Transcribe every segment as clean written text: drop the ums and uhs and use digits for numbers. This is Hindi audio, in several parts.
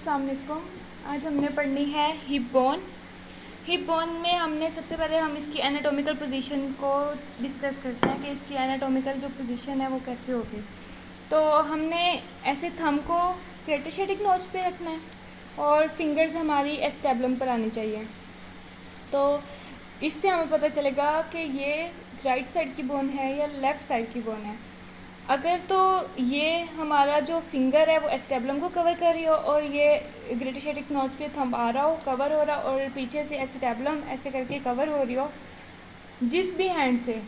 अस्सलाम वालेकुम। आज हमने पढ़नी है हिप बोन। हिप बोन में हमने सबसे पहले हम इसकी एनाटॉमिकल पोजीशन को डिस्कस करते हैं कि इसकी एनाटॉमिकल जो पोजीशन है वो कैसे होगी। तो हमने ऐसे थंब को क्रेटोशेटिक नोच पे रखना है और फिंगर्स हमारी एस्टेब्लम पर आनी चाहिए। तो इससे हमें पता चलेगा कि ये राइट साइड की बोन है या लेफ़्ट साइड की बोन है। अगर तो ये हमारा जो फिंगर है वो एस्टेब्लम को कवर कर रही हो और ये ग्रेटोशेटिक नोच पे थंब आ रहा हो, कवर हो रहा हो और पीछे से एस्टेब्लम ऐसे करके कवर हो रही हो जिस भी हैंड से,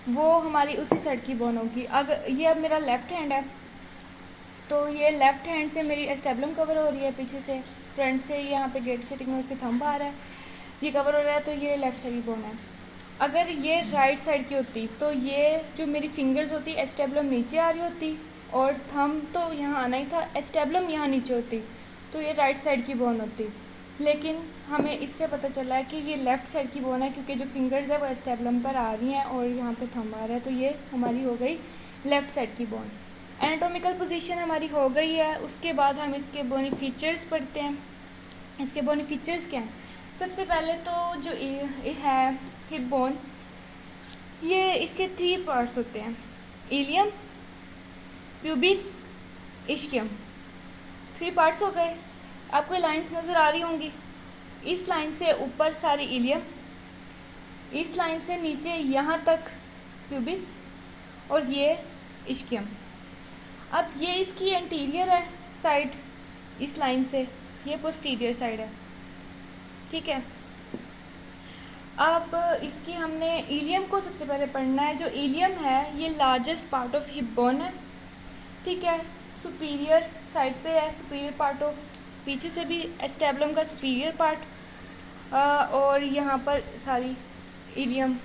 वो हमारी उसी साइड की बोन होगी। अगर ये अब मेरा लेफ़्ट हैंड है तो ये लेफ़्ट हैंड से मेरी एस्टेब्लम कवर हो रही है, पीछे से फ्रंट से यहाँ पे ग्रेटोशेटिक नोच पे थंब आ रहा है, ये कवर हो रहा है, तो ये लेफ़्ट साइड की बोन है। अगर ये राइट साइड की होती तो ये जो मेरी फिंगर्स होती एस्टेब्लम नीचे आ रही होती और थंब तो यहाँ आना ही था, एस्टेब्लम यहाँ नीचे होती, तो ये राइट साइड की बोन होती। लेकिन हमें इससे पता चला है कि ये लेफ़्ट साइड की बोन है क्योंकि जो फिंगर्स है वो एस्टेब्लम पर आ रही हैं और यहाँ पे थंब आ रहा है, तो ये हमारी हो गई लेफ़्ट साइड की बोन। एनाटॉमिकल पोजीशन हमारी हो गई है। उसके बाद हम इसके बोनी फीचर्स पढ़ते हैं। इसके बोनी फीचर्स क्या हैं? सबसे पहले तो जो ये है हिप बोन, ये इसके 3 पार्ट्स होते हैं, इलियम, प्यूबिस, इश्कियम। 3 पार्ट्स हो गए। आपको लाइंस नज़र आ रही होंगी। इस लाइन से ऊपर सारी इलियम, इस लाइन से नीचे यहाँ तक प्यूबिस और ये इश्कियम। अब ये इसकी एंटीरियर है साइड, इस लाइन से, ये पोस्टीरियर साइड है, ठीक है। अब इसकी हमने इलियम को सबसे पहले पढ़ना है। जो इलियम है ये largest part of hip bone है, ठीक है। सुपीरियर साइड पे है, सुपीरियर पार्ट ऑफ, पीछे से भी एस्टेब्लम का सुपीरियर पार्ट और यहाँ पर सारी इलियम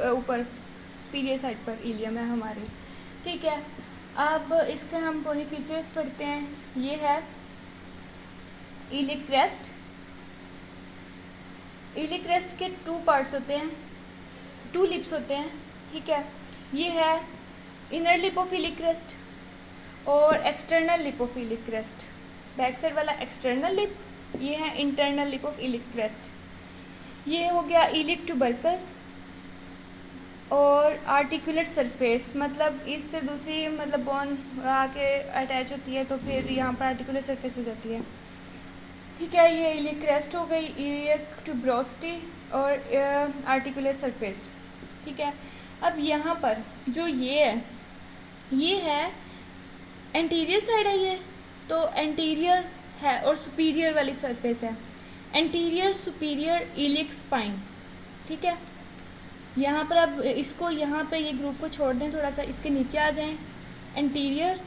ऊपर सुपीरियर साइड पर इलियम है हमारी, ठीक है। अब इसके हम बोनी फीचर्स पढ़ते हैं। ये है इलिक क्रेस्ट। इलिक क्रेस्ट के 2 पार्ट्स होते हैं, 2 लिप्स होते हैं, ठीक है। ये है inner lip of iliac crest और external lip of iliac crest. Back side वाला एक्सटर्नल लिप, ये है internal lip of iliac crest. ये हो गया इलिक ट्यूबरकल और आर्टिकुलर सरफेस, मतलब इससे दूसरी मतलब बोन आके अटैच होती है तो फिर यहाँ पर आर्टिकुलर सरफेस हो जाती है, ठीक है। ये इलिक क्रेस्ट हो गई, इलिक ट्यूब्रोसिटी और आर्टिकुलर सरफेस, ठीक है। अब यहाँ पर जो ये है एंटीरियर साइड है, ये तो एंटीरियर है और सुपीरियर वाली सरफेस है, एंटीरियर सुपीरियर इलिक स्पाइन, ठीक है। यहाँ पर अब इसको यहाँ पे ये ग्रुप को छोड़ दें, थोड़ा सा इसके नीचे आ जाएं। एंटीरियर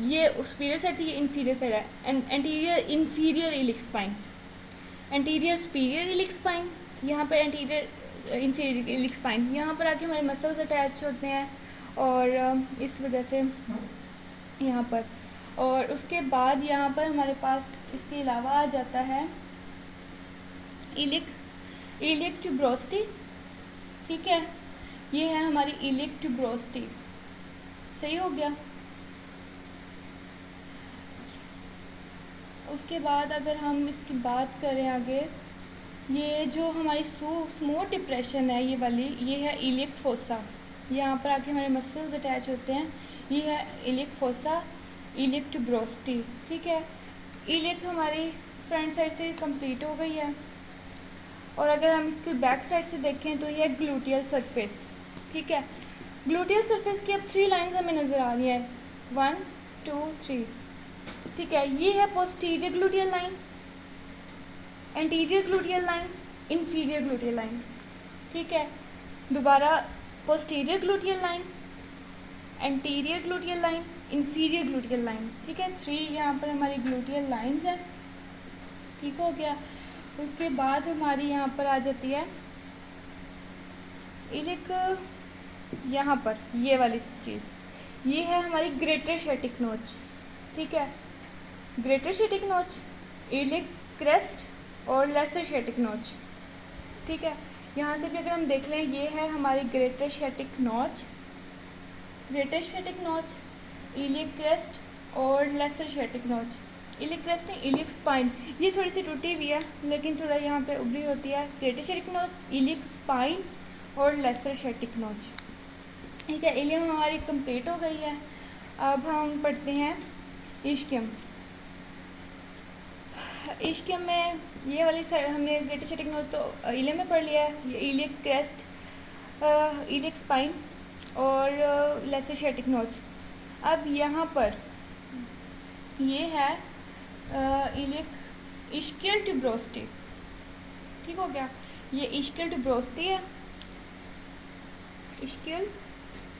ये सुपीरियर साइड थी, ये इन्फीरियर साइड है, anterior inferior iliac spine, anterior superior iliac spine, यहाँ पर एंटीरियर इन्फीरियर इलिक स्पाइन। यहाँ पर आके हमारे मसल्स अटैच होते हैं और इस वजह से यहाँ पर, और उसके बाद यहाँ पर हमारे पास इसके अलावा आ जाता है इलिक ट्यूब्रोसिटी, ठीक है। ये है हमारी इलिक ट्यूब्रोसिटी, सही हो गया। उसके बाद अगर हम इसकी बात करें आगे, ये जो हमारी स्मूथ डिप्रेशन है ये वाली, ये है इलिक फोसा। यहाँ पर आके हमारे मसल्स अटैच होते हैं, ये है इलिक फोसा, इलिक ट्यूब्रोसिटी, ठीक है। इलिक हमारी फ्रंट साइड से कंप्लीट हो गई है और अगर हम इसकी बैक साइड से देखें तो ये ग्लूटियल सरफेस, ठीक है। ग्लूटियल सरफेस की अब 3 लाइंस हमें नज़र आ रही हैं, 1 2 3, ठीक है। ये है posterior gluteal line, anterior gluteal line, inferior gluteal line, ठीक है। दोबारा posterior gluteal line, anterior gluteal line, inferior gluteal line, ठीक है। 3 यहाँ पर हमारी ग्लूटियल लाइंस हैं, ठीक हो गया। उसके बाद हमारी यहाँ पर आ जाती है इलिक, यहाँ पर ये वाली चीज़, ये है हमारी ग्रेटर शेटिक नोच, ठीक है। ग्रेटर शेटिक नोच, इलिक क्रेस्ट और लेसर शेटिक नोच, ठीक है। यहाँ से भी अगर हम देख लें, ये है हमारी ग्रेटर शेटिक नोच, इलिक क्रेस्ट और लेसर शेटिक नोच। इलियक क्रेस्ट नहीं, इलियक स्पाइन। ये थोड़ी सी टूटी हुई है लेकिन थोड़ा यहाँ पे उभरी होती है। ग्रेटर शेटिक नोच, इलियक स्पाइन और लेसर शेटिक नोच। ठीक है, इलियम हमारी कंप्लीट हो गई है। अब हम पढ़ते हैं इश्कियम। इश्कियम में ये वाली हमने ग्रेटर शेटिक नोच तो इलियम में पढ़ लिया है। ये इलियक क्रेस्ट, इलियक स्पाइन और लेसर शेटिक नोच। अब यहाँ पर ये है इलियक इश्कियल ट्यूब्रोस्टी। ठीक हो गया, ये इश्कियल ट्यूब्रोस्टी है, इश्कियल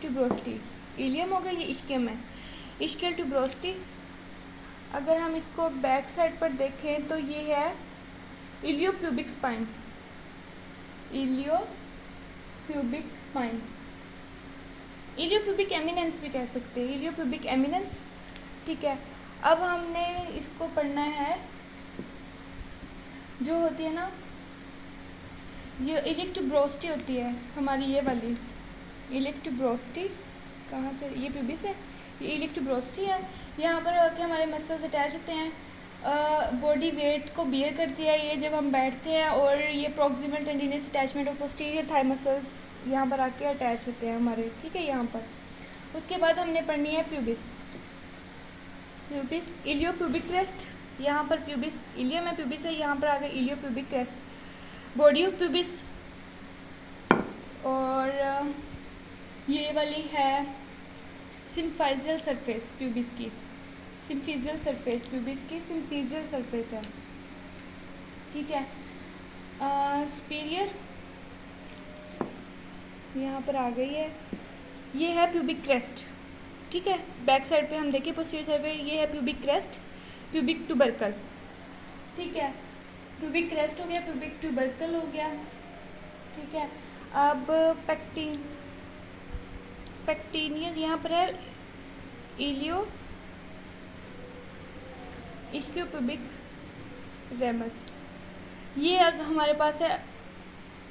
ट्यूब्रोस्टी। इलियम हो गया, ये इश्कियम है, इश्कियल ट्यूब्रोस्टी। अगर हम इसको बैक साइड पर देखें तो ये है इलियोप्यूबिक स्पाइन, इलियोप्यूबिक स्पाइन, इलियोप्यूबिक एमिनेंस भी कह सकते हैं, इलियोप्यूबिक एमिनेंस। ठीक है, अब हमने इसको पढ़ना है, जो होती है ना ये इलियक ट्यूब्रोस्टी होती है हमारी, ये वाली इलियक ट्यूब्रोस्टी कहाँ से, ये प्यूबिस है, ये इलियक ट्यूब्रोस्टी है। यहाँ पर आके हमारे मसल्स अटैच होते हैं, बॉडी वेट को बियर करती है ये जब हम बैठते हैं, और ये प्रॉक्सिमल टेंडिनस अटैचमेंट और पोस्टीरियर थाई मसल्स यहाँ पर आके अटैच होते हैं हमारे। ठीक है, यहाँ पर उसके बाद हमने पढ़नी है प्यूबिस। प्यूबिस इलियोप्यूबिक क्रेस्ट, यहाँ पर प्यूबिस इलियम है, प्यूबिस है, यहाँ पर आ गया इलियोप्यूबिक क्रेस्ट। बॉडी ऑफ प्यूबिस, और ये वाली है सिम्फाइजियल सरफेस प्यूबिस की, सिम्फिजियल सरफेस प्यूबिस की सिम्फिजियल सरफेस है। ठीक है, सुपीरियर यहाँ पर आ गई है, ये है प्यूबिक क्रेस्ट। ठीक है, बैक साइड पे हम देखें पोस्टीरियर साइड पे, ये है प्यूबिक क्रेस्ट, प्यूबिक ट्यूबरकल। ठीक है, प्यूबिक क्रेस्ट हो गया, प्यूबिक ट्यूबरकल हो गया। ठीक है, अब पैक्टिनियस यहाँ पर है इलियो इश्कियोप्यूबिक रेमस। ये अगर हमारे पास है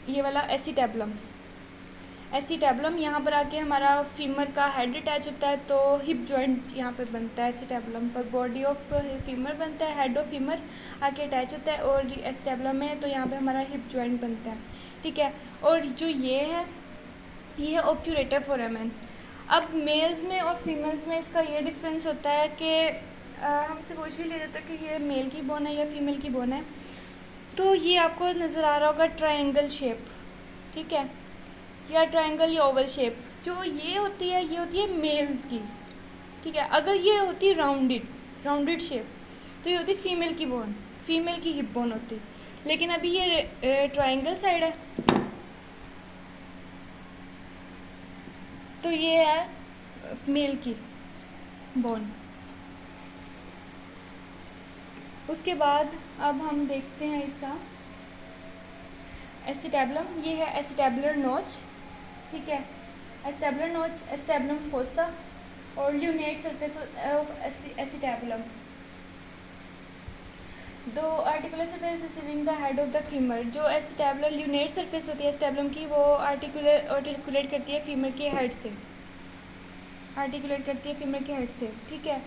ये वाला एसिटैबुलम, एसिटैबुलम यहाँ पर आके हमारा फीमर का हेड अटैच होता है, तो हिप जॉइंट यहाँ पे बनता है एसिटैबुलम पर, बॉडी ऑफ फीमर बनता है, हेड ऑफ फीमर आके अटैच होता है, और एसिटैबुलम है तो यहाँ पे हमारा हिप जॉइंट बनता है। ठीक है, और जो ये है ऑब्ट्यूरेटर फोरामेन। अब मेल्स में और फीमेल्स में इसका ये डिफरेंस होता है कि हमसे कुछ भी ले जाता है कि ये मेल की बोन है या फीमेल की बोन है, तो ये आपको नज़र आ रहा होगा ट्रायंगल शेप। ठीक है, या ट्रायंगल या ओवल शेप, जो ये होती है मेल्स की। ठीक है, अगर ये होती राउंडेड शेप तो ये होती फीमेल की बोन, फीमेल की हिप बोन होती। लेकिन अभी ये ट्रायंगल साइड है तो ये है मेल की बोन। उसके बाद अब हम देखते हैं इसका एसिटैबुलम। ये है एसिटैबुलर नोच। ठीक है, एसिटैबुलर नोच, एसिटैबुलम फोसा और ल्यूनेट सरफेस ऑफ एसिटैबुलम। दो articular surface receiving the head of the femur. जो एसिटैबुलर ल्यूनेट सरफेस होती है एसिटैबुलम की, वो आर्टिकुलेट करती है फीमर के हेड से, आर्टिकुलेट करती है फीमर के हेड से। ठीक है,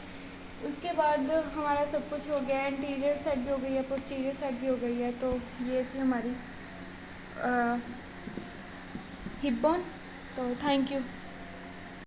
उसके बाद हमारा सब कुछ हो गया, एंटीरियर साइड भी हो गई है, पोस्टीरियर साइड भी हो गई है। तो ये थी हमारी हिप बोन। तो थैंक यू।